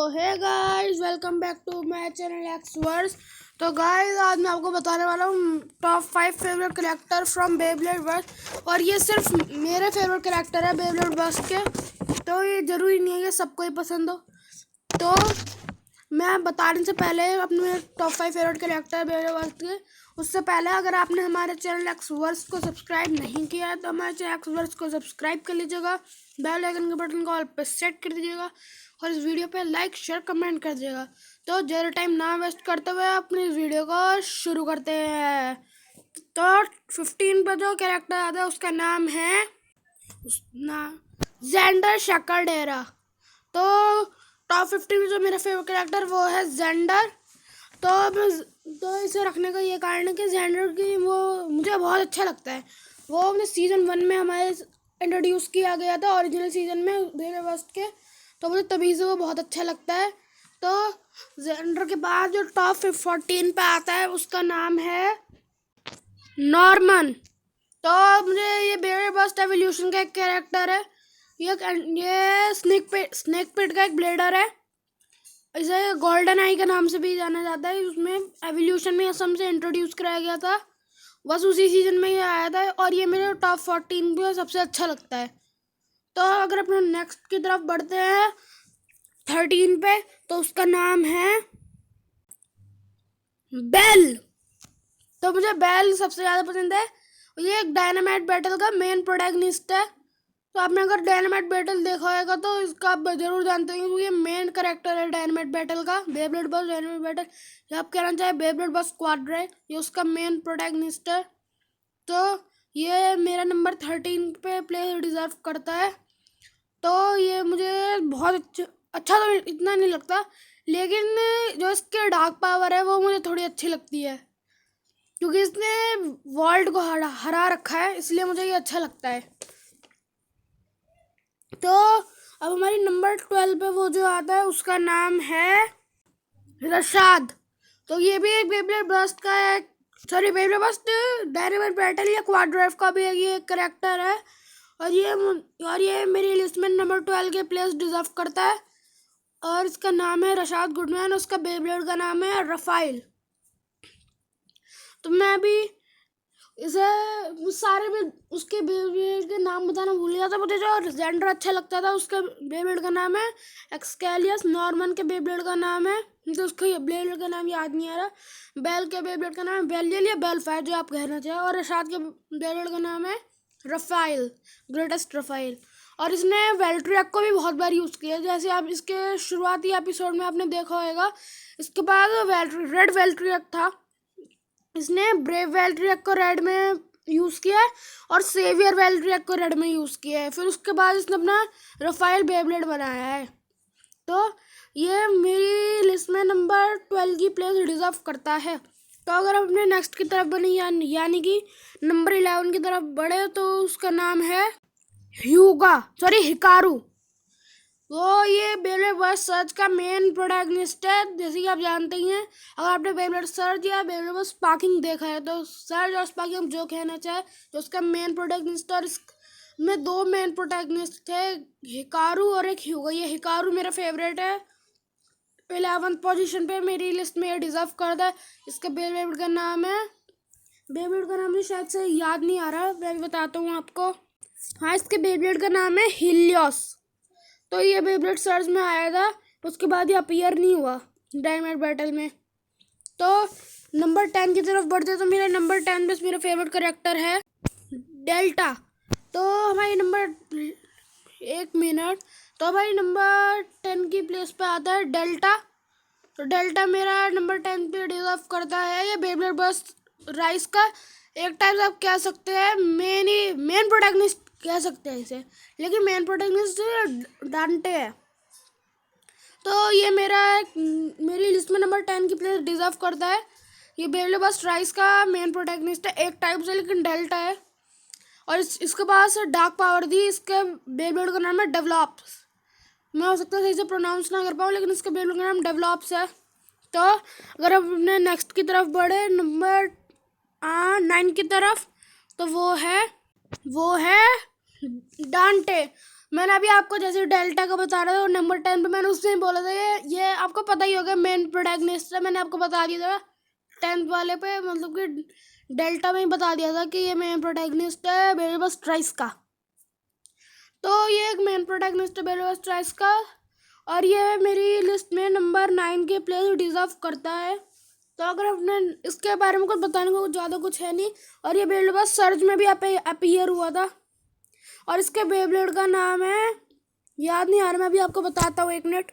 Hey guys, welcome back to my channel Xverse. तो guys, आज मैं आपको बताने वाला हूँ top 5 favourite character from Beyblade Burst. और ये सिर्फ मेरे फेवरेट कैरेक्टर है बेब्लेड बस के, तो ये ज़रूरी नहीं है कि सबको ही पसंद हो। तो मैं बताने से पहले अपने टॉप 5 फेवरेट कैरेक्टर बेब्लेड बस के, उससे पहले अगर आपने हमारे चैनल एक्सवर्स को सब्सक्राइब नहीं किया है तो हमारे चैनल एक्सवर्स को सब्सक्राइब कर लीजिएगा, बेल आइकन के बटन को ऑल पे सेट कर दीजिएगा और इस वीडियो पे लाइक शेयर कमेंट कर दीजिएगा। तो ज़्यादा टाइम ना वेस्ट करते हुए अपनी वीडियो को शुरू करते हैं। तो 15 पे जो कैरेक्टर आता है उसका नाम है जेंडर शकरडेरा। तो टॉप 15 में जो मेरा फेवरेट कैरेक्टर वो है जेंडर। तो इसे रखने का ये कारण है कि जेंडर की वो मुझे बहुत अच्छा लगता है। वो अपने सीज़न 1 में हमारे इंट्रोड्यूस किया गया था ओरिजिनल सीज़न में बेब्लेड के, तो मुझे तभी से वो बहुत अच्छा लगता है। तो जेंडर के बाद जो टॉप 14 पे आता है उसका नाम है नॉर्मन। तो मुझे ये बेब्लेड एवोल्यूशन का एक कैरेक्टर है। ये स्नेक पिट का एक ब्लेडर है। इसे गोल्डन आई के नाम से भी जाना जाता है। उसमें एवोल्यूशन में असम से इंट्रोड्यूस कराया गया था, बस उसी सीजन में ये आया था और ये मेरे टॉप 14 पे सबसे अच्छा लगता है। तो अगर अपने नेक्स्ट की तरफ बढ़ते हैं 13 पे, तो उसका नाम है बेल। तो मुझे बेल सबसे ज़्यादा पसंद है। ये एक डायनामाइट बैटल का मेन प्रोटैगनिस्ट है। तो आपने अगर डायनामाइट बैटल देखा होगा तो इसका आप जरूर जानते हैं क्योंकि ये मेन करेक्टर है डायनामाइट बैटल का। बेब्लेड बस डायनामाइट बैटल, या आप कहना चाहे बेब्लेड बस क्वाड्रा, ये उसका मेन प्रोटैगनिस्ट है। तो ये मेरा नंबर 13 पे प्लेस डिजर्व करता है। तो ये मुझे बहुत अच्छा तो इतना नहीं लगता, लेकिन जो इसके डार्क पावर है वो मुझे थोड़ी अच्छी लगती है क्योंकि इसने वर्ल्ड को हरा रखा है, इसलिए मुझे ये अच्छा लगता है। तो अब हमारी नंबर 12 पे वो जो आता है उसका नाम है रशाद। तो ये भी एक बेब्लेड बस्ट का एक बेब्लेड बस्ट डायनामाइट बैटल या क्वाड्रा का भी ये एक करेक्टर है और ये मेरी लिस्ट में नंबर 12 के प्लेस डिजर्व करता है। और इसका नाम है रशाद गुडमैन, उसका बेब्लेड का नाम है रफाइल। तो मैं अभी इसे सारे में उसके बेब्लेड के नाम बताना भूल गया था। मुझे जो जेंडर अच्छा लगता था उसका बेब्लेड का नाम है एक्सकैलियस। नॉर्मन के बेब्लेड का नाम है, तो उसका बेब्लेड का नाम याद नहीं आ रहा। बेल के बेब्लेड का नाम है बेलियल या बेलफायर, जो आप कहना चाहें। और रशाद के बेब्लेड का नाम है रफाइल, ग्रेटेस्ट रफाइल। और इसने वेल्ट्रियक को भी बहुत बार यूज़ किया, जैसे आप इसके शुरुआती एपिसोड में आपने देखा होगा। इसके बाद रेड वेल्ट्रियक था, इसने ब्रेव वेल्ट्रियक को रेड में यूज़ किया है और सेवियर वेल्ट्रियक को रेड में यूज़ किया है। फिर उसके बाद इसने अपना रफाइल बेब्लेड बनाया है। तो ये मेरी लिस्ट में नंबर 12 की प्लेस डिजर्व करता है। तो अगर हम अपने नेक्स्ट की तरफ बने यानी कि नंबर 11 की तरफ बढ़े, तो उसका नाम है हिकारू। वो ये बेब्लेड बस्ट सर्च का मेन प्रोटैगनिस्ट है, जैसे कि आप जानते ही हैं। अगर आपने बेब्लेड सर्च या बेब्लेड बस्ट स्पार्किंग देखा है तो सर्च और स्पार्किंग हम जो कहना चाहे, तो उसका मेन प्रोटैगनिस्ट। और इसमें दो मेन प्रोटैगनिस्ट थे, हिकारू और एक ह्यूगा। ये हिकारू मेरा फेवरेट है, 11th पोजीशन पे मेरी लिस्ट में ये डिजर्व करता है। इसका बेब्लेड का नाम मुझे शायद से याद नहीं आ रहा, मैं भी बताता हूँ आपको। हाँ, इसके बेब्लेड का नाम है हिलियोस। तो ये बेब्लेड सर्च में आया था, उसके बाद ये अपीयर नहीं हुआ डायनामाइट बैटल में। तो नंबर 10 की तरफ बढ़ते, तो मेरा नंबर 10 में मेरा फेवरेट करेक्टर है डेल्टा। तो हमारी तो हमारी नंबर 10 की प्लेस पे आता है डेल्टा। तो डेल्टा मेरा नंबर 10 पे डिजर्व करता है। ये बेब्लेड बस्ट राइस का एक टाइप से आप कह सकते हैं मेन प्रोटैगनिस्ट कह सकते हैं इसे, लेकिन मेन प्रोटैगनिस्ट डांटे है। तो ये मेरी लिस्ट में नंबर 10 की प्लेस डिजर्व करता है। ये बेब्लेड बस्ट राइस का मेन प्रोटैगनिस्ट है एक टाइप से, लेकिन डेल्टा है। और इसके पास डार्क पावर थी। इसके बेब्लेड का नाम है डेवलप्स। मैं हो सकता है सही से प्रोनाउंस ना कर पाऊँ, लेकिन इसके बेब्लेड का नाम डेवलप्स है। तो अगर हम अपने नेक्स्ट की तरफ बढ़े नंबर 9 की तरफ, तो वो है डांटे। मैंने अभी आपको जैसे डेल्टा का बता रहा था, और नंबर 10 पे मैंने उससे बोला था ये आपको पता ही होगा मेन प्रोटैगनिस्ट है, मैंने आपको बता दिया था 10th वाले पे, मतलब कि डेल्टा में ही बता दिया था कि ये मेन प्रोटैगनिस्ट है बेरेबस ट्राइस का। तो ये एक मेन प्रोटैगनिस्ट है बेरेबस ट्राइस का, और ये मेरी लिस्ट में नंबर 9 के प्लेस डिजर्व करता है। तो अगर आपने इसके बारे में कुछ बताने को ज़्यादा कुछ है नहीं। और ये बेरेबस सर्ज में भी अपीयर हुआ था, और इसके बेब्लेड का नाम है, याद नहीं आ रहा, मैं अभी आपको बताता हूँ, 1 मिनट।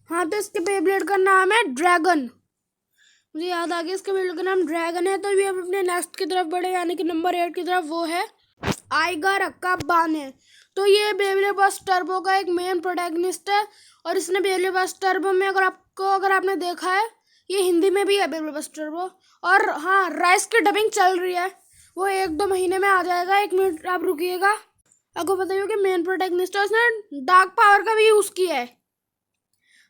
हाँ, तो इसके बेब्लेड का नाम है ड्रैगन, मुझे याद आ गया, इसके बेब्लेड का नाम ड्रैगन है। तो ये हम अपने नेक्स्ट की तरफ बढ़े, यानी कि नंबर 8 की तरफ, वो है आइगर अक्काबाने। तो ये बेब्लेड बस टर्बो का एक मेन प्रोटैगनिस्ट है, और इसने बेब्लेड बस टर्बो में अगर आपने देखा है, ये हिंदी में भी है बेब्लेड बस टर्बो। और हाँ, राइस की डबिंग चल रही है, वो 1-2 महीने में आ जाएगा, 1 मिनट आप रुकिएगा। आपको बताइए कि मेन प्रोटैगनिस्ट है, उसने डार्क पावर का भी यूज़ किया है।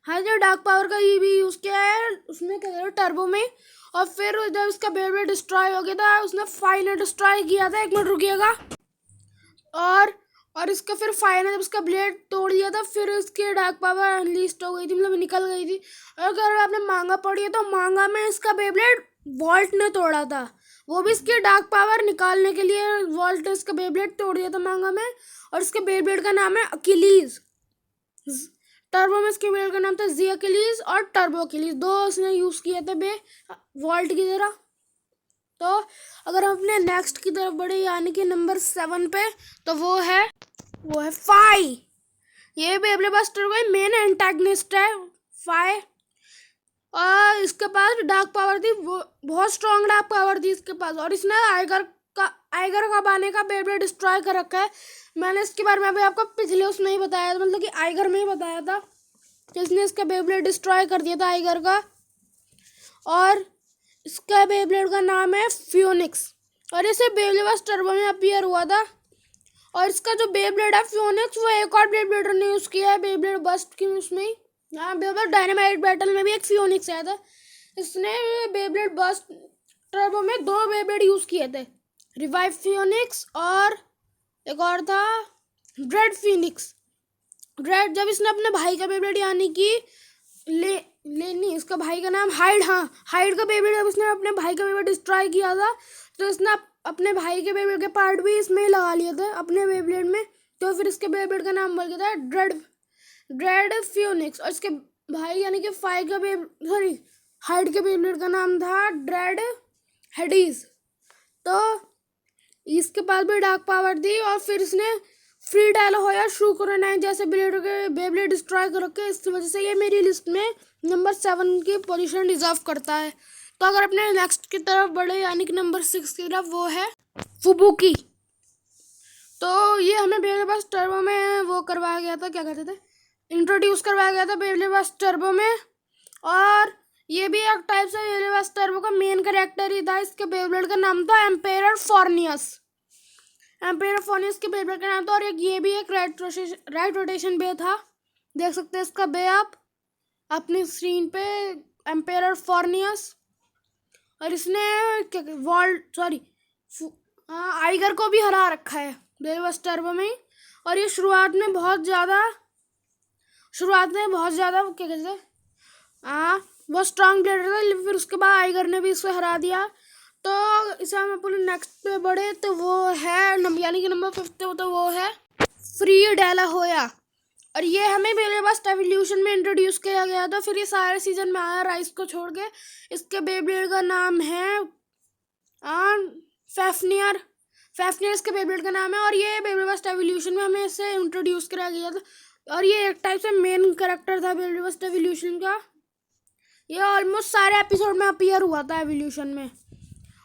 हाँ, जो डार्क पावर का ये भी यूज़ किया है उसमें, क्या कहते टर्बो में। और फिर जब इसका बेब्लेड डिस्ट्रॉय हो गया था, उसने फाइनल डिस्ट्रॉय किया था, 1 मिनट रुकिएगा। और इसका फिर फाइनल जब इसका ब्लेड तोड़ दिया था, फिर इसकी डार्क पावर अनलीस्ट हो गई थी, मतलब निकल गई थी। अगर आपने मांगा पढ़ी है तो मांगा में इसका बेब्लेड वॉल्ट ने तोड़ा था, वो भी इसकी डार्क पावर निकालने के लिए वॉल्ट ने इसका बेब्लेड तोड़ दिया था मांगा में। और इसके बेब्लेड का नाम है अकिलीज। टर्बो में इसके बेब्लेड का नाम था जी अकिलीज और टर्बो अकिलीज, 2 इसने यूज़ किए थे वॉल्ट की तरह। तो अगर हम अपने नेक्स्ट की तरफ बढ़े, यानी कि नंबर 7 पे, तो वो है फाई। ये बेब्लेड बस्टर का मेन एंटागनिस्ट है फाई, और इसके पास डार्क पावर थी, वो बहुत स्ट्रॉन्ग डार्क पावर थी इसके पास। और इसने आइगर का बाने का बेब्लेड डिस्ट्रॉय कर रखा है। मैंने इसके बारे में अभी आपको पिछले उसमें ही बताया था, मतलब कि आइगर में ही बताया था कि इसने इसका बेब्लेड डिस्ट्रॉय कर दिया था आइगर का। और इसका बेब्लेड का नाम है फ्योनिक्स, और इसे बेब्लेड बस टर्बो में अपीयर हुआ था। और इसका जो बेब्लेड है फ्योनिक्स, वो एक और बेब्लेडर ने यूज़ किया है बेब्लेड बस्ट की उसमें ही। हाँ, बेब्लेड डायनामाइट बैटल में भी एक फ्योनिक्स आया था, इसने बेब्लेड बस्ट टर्बो में 2 बेब्लेड यूज़ किए थे, रिवाइव फियोनिक्स और एक और था ड्रेड फिनिक्स। ड्रेड जब इसने अपने भाई का बेब्लेड, यानी कि लेनी, इसका भाई का नाम हाइड, हाँ हाइड का बेब्लेड, जब इसने अपने भाई का बेब्लेड डिस्ट्रॉय किया था, तो इसने अपने भाई के बेब्लेड के पार्ट भी इसमें ही लगा लिए थे अपने बेब्लेड में। तो फिर इसके बेब्लेड का नाम बन गया था ड्रेड फियोनिक्स। और इसके भाई यानी कि हाइड के बेब्लेड का नाम था ड्रेड हेडीज। तो इसके पास भी डार्क पावर थी, और फिर इसने फ्री डायल होया शुक्र जैसे बेब्लेड डिस्ट्रॉय कर रखे, इस वजह से ये मेरी लिस्ट में नंबर 7 की पोजीशन डिजर्व करता है। तो अगर अपने नेक्स्ट की तरफ बढ़े, यानी कि नंबर 6 की तरफ, वो है फुबुकी। तो ये हमें बेब्लेड बस्ट टर्बो में वो करवाया गया था, क्या कहते थे, इंट्रोड्यूस करवाया गया था बेब्लेड बस्ट टर्बो में। और ये भी एक टाइप से बेब्लेड बस्ट टर्बो का मेन कैरेक्टर ही था। इसके बेब्लेड का नाम था एम्पेरर फोर्नियस के बेब्लेड का नाम था। और ये भी एक राइट रोटेशन बे था, देख सकते हैं इसका बे आप अपनी स्क्रीन पे, एम्पेरर फोर्नियस। और इसने आइगर को भी हरा रखा है बेब्लेड बस्ट टर्बो में। और ये शुरुआत में बहुत ज़्यादा क्या कहते हैं, बहुत स्ट्रांग प्लेयर था, फिर उसके बाद आइगर ने भी इसको हरा दिया। तो इसे हम अपने नेक्स्ट पे बढ़े, तो वो है यानी कि नंबर 5 पे, तो वो है फ्री डेला होया। और ये हमें बेब्लेड बस्ट एवोल्यूशन में इंट्रोड्यूस किया गया था, फिर ये सारे सीजन में आया राइस को छोड़ के। इसके बेब्लेड का नाम है फैफनियर इसके बेब्लेड का नाम है। और ये बेब्लेड बस्ट एवोल्यूशन में हमें इसे इंट्रोड्यूस कराया गया था, और ये एक टाइप से मेन कैरेक्टर था बेब्लेड बस्ट एवोल्यूशन का। ये ऑलमोस्ट सारे एपिसोड में अपीयर हुआ था एवोल्यूशन में।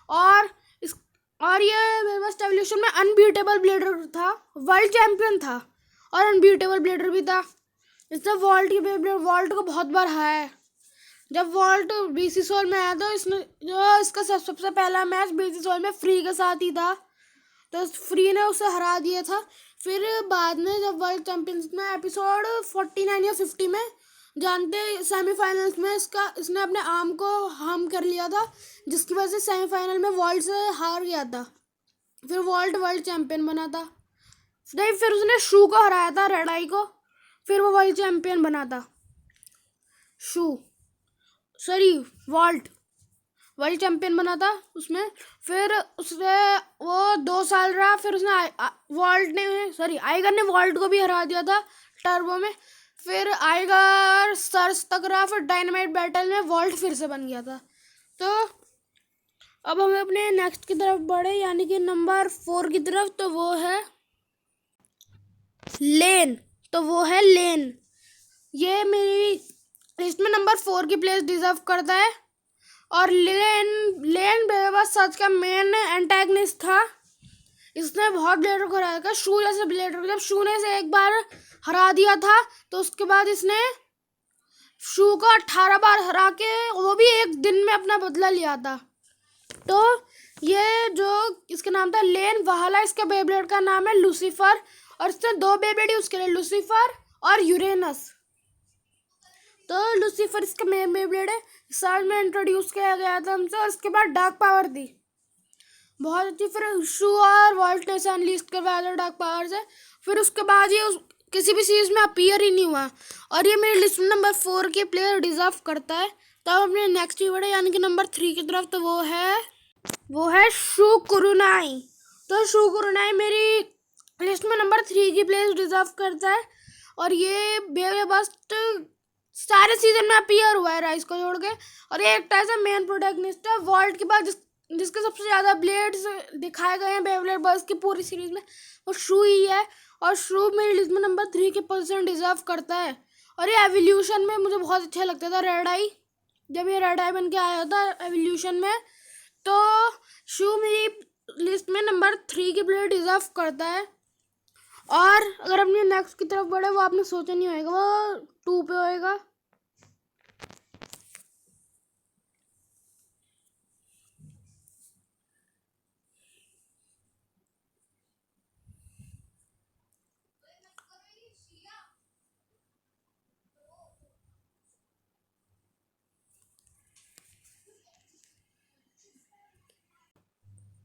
और ये बेब्लेड बस्ट एवोल्यूशन में अनबीटेबल ब्लेडर था, वर्ल्ड चैंपियन था, और अनबीटेबल ब्लेडर भी था। इसने वॉल्ट को बहुत बार हारा है। जब वॉल्ट बीसी सोल में आया, तो इसका सबसे पहला मैच बीसी सोल में फ्री के साथ ही था, तो फ्री ने उसे हरा दिया था। फिर बाद में जब वर्ल्ड चैंपियंस में एपिसोड 49 या 50 में जानते सेमीफाइनल्स में इसने अपने आर्म को हार्म कर लिया था, जिसकी वजह से सेमीफाइनल में वॉल्ट से हार गया था। फिर वॉल्ट वर्ल्ड चैंपियन बना था। नहीं, फिर उसने शू को हराया था, रेड आई को, फिर वो वर्ल्ड चैंपियन बना था। शू, सॉरी, वॉल्ट वर्ल्ड चैंपियन बना था उसमें। फिर उसने वो 2 साल रहा, फिर उसने वॉल्ट ने, सॉरी, आइगर ने वॉल्ट को भी हरा दिया था टर्बो में। फिर आइगर सर्स तक रहा, फिर डायनामाइट बैटल में वॉल्ट फिर से बन गया था। तो अब हम अपने नेक्स्ट की तरफ बढ़े, यानी कि नंबर 4 की तरफ। तो वो है लेन। ये मेरी लिस्ट में नंबर 4 की प्लेस डिजर्व करता है। और लेन बेबस सच का मेन एंटेगनिस्ट था। इसने बहुत ब्लेडर को हराया था, शू जैसे ब्लेडर। जब शू ने इसे एक बार हरा दिया था, तो उसके बाद इसने शू को 18 बार हरा के, वो भी एक दिन में अपना बदला लिया था। तो ये जो इसका नाम था लेन वहाला, इसके बेब्लेड का नाम है लूसीफर। और इसने 2 बेब्लेड यूज करे, लूसीफर और यूरेनस। तो लूसीफर इसका मेन बेब्लेड है, साल में इंट्रोड्यूस किया गया था हमसे। और इसके बाद डार्क पावर दी बहुत अच्छी। फिर शू और वॉल्ट ने अनलीस्ट करवाया था डार्क पावर से। फिर उसके बाद ये किसी भी सीरीज में अपीयर ही नहीं हुआ। और ये मेरी लिस्ट में नंबर 4 के प्लेयर डिजर्व करता है। तो अब अपने नेक्स्ट ही बढ़े, यानी कि नंबर 3 की तरफ। तो वो है शू कुरुनाई। तो शू कुरुनाई मेरी लिस्ट में नंबर 3 की प्लेस डिजर्व करता है। और ये बेबस्ट सारे सीजन में अपीयर हुआ है राइस को छोड़ के। और ये एक टाइप से मेन प्रोटैगनिस्ट है वॉल्ट के बाद, जिसके सबसे ज़्यादा ब्लेड्स दिखाए गए हैं बेब्लेड बर्स की पूरी सीरीज में, वो शू ही है। और शू मेरी लिस्ट में नंबर 3 के पोजीशन डिजर्व करता है। और ये एवोल्यूशन में मुझे बहुत अच्छा लगता था, रेड आई, जब ये रेड आई बन के आया था एवोल्यूशन में। तो शू मेरी लिस्ट में नंबर 3 की प्लेयर डिजर्व करता है। और अगर अपने नेक्स्ट की तरफ बढ़े, वो आपने सोचा नहीं होगा, वो 2 पे होएगा।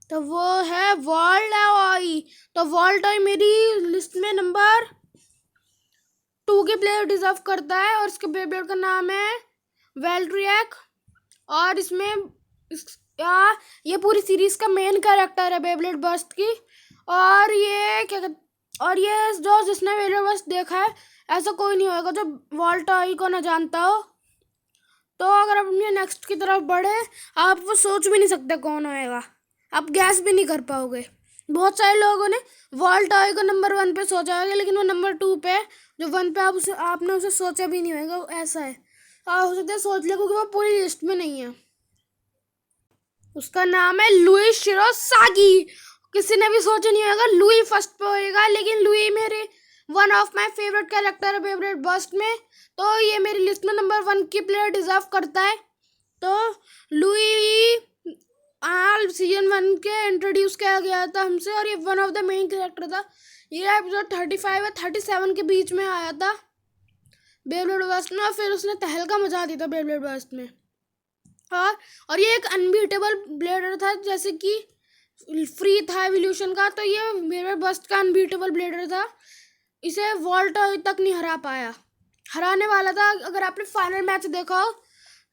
तो वो है वॉल्ट आई। तो वॉल्ट आई मेरी लिस्ट में नंबर 2 के प्लेयर डिजर्व करता है। और इसके बेब्लेड का नाम है वेल्ट्रियक। और ये पूरी सीरीज का मेन कैरेक्टर है बेब्लेड बर्स्ट की। और ये जो जिसने बेब्लेड बर्स्ट देखा है, ऐसा कोई नहीं होगा जो वॉल्ट आई को ना जानता हो। तो अगर आप अपने नेक्स्ट की तरफ बढ़े, आप वो सोच भी नहीं सकते कौन होएगा, आप गैस भी नहीं कर पाओगे। बहुत सारे लोगों ने वॉल्ट आई को नंबर 1 पे सोचा होगा, लेकिन वो नंबर 2 पे है। जो 1 पे आपने उसे सोचा भी नहीं होगा, ऐसा है। आप हो सकता है सोच ले, क्योंकि वो पूरी लिस्ट में नहीं है। उसका नाम है लुई शिरोसागी। किसी ने भी सोचा नहीं होगा लुई फर्स्ट पे होएगा, लेकिन लुई मेरे one of my favourite character है फेवरेट बर्स्ट में। तो ये मेरी लिस्ट में नंबर 1 की प्लेयर डिजर्व करता है। तो लुई सीजन 1 के इंट्रोड्यूस किया गया था हमसे, और ये one of the main character था। ये एपिसोड 35 या 37 के बीच में आया था बेब्लेड बर्स्ट में। और फिर उसने तहलका मचा दिया था बेब्लेड बर्स्ट में। और ये एक अनबीटेबल ब्लेडर था, जैसे कि फ्री था एवोल्यूशन का। तो ये बेब्लेड बर्स्ट का अनबीटेबल ब्लेडर था। इसे वॉल्ट तक नहीं हरा पाया, हराने वाला था। अगर आपने फाइनल मैच देखा हो,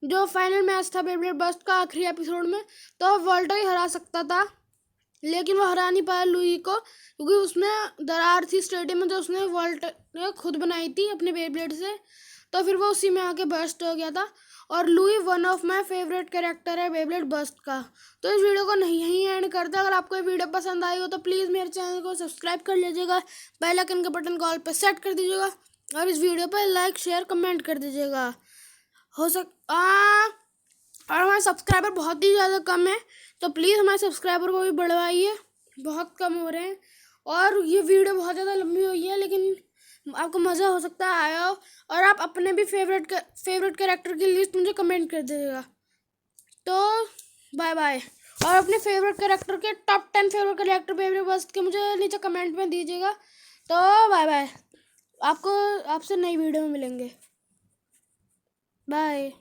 जो फाइनल मैच था बेब्लेड बर्स्ट का आखिरी एपिसोड में, तो वॉल्ट ही हरा सकता था, लेकिन वो हरा नहीं पाया लुई को, क्योंकि उसमें दरार थी स्टेडियम में जो उसने वॉल्ट ने खुद बनाई थी अपने बेब्लेड से। तो फिर वो उसी में आके बर्स्ट हो गया था। और Louis one of my favourite character है बेब्लेड बर्स्ट का। तो इस वीडियो को यहीं एंड करते हैं। अगर आपको ये वीडियो पसंद आई हो तो प्लीज़ मेरे चैनल को सब्सक्राइब कर लीजिएगा, बेल आइकन के बटन को ऑल पे सेट कर दीजिएगा, और इस वीडियो पर लाइक शेयर कमेंट कर दीजिएगा। और हमारे सब्सक्राइबर बहुत ही ज़्यादा कम है, तो प्लीज़ हमारे सब्सक्राइबर को भी बढ़वाइए, बहुत कम हो रहे हैं। और ये वीडियो बहुत ज़्यादा लंबी हुई है, लेकिन आपको मज़ा हो सकता है आया हो। और आप अपने भी फेवरेट कैरेक्टर की लिस्ट मुझे कमेंट कर दीजिएगा। तो बाय बाय। और अपने फेवरेट कैरेक्टर के top 10 favourite character favourite burst के मुझे नीचे कमेंट में दीजिएगा। तो बाय बाय, आपसे नई वीडियो में मिलेंगे। बाय।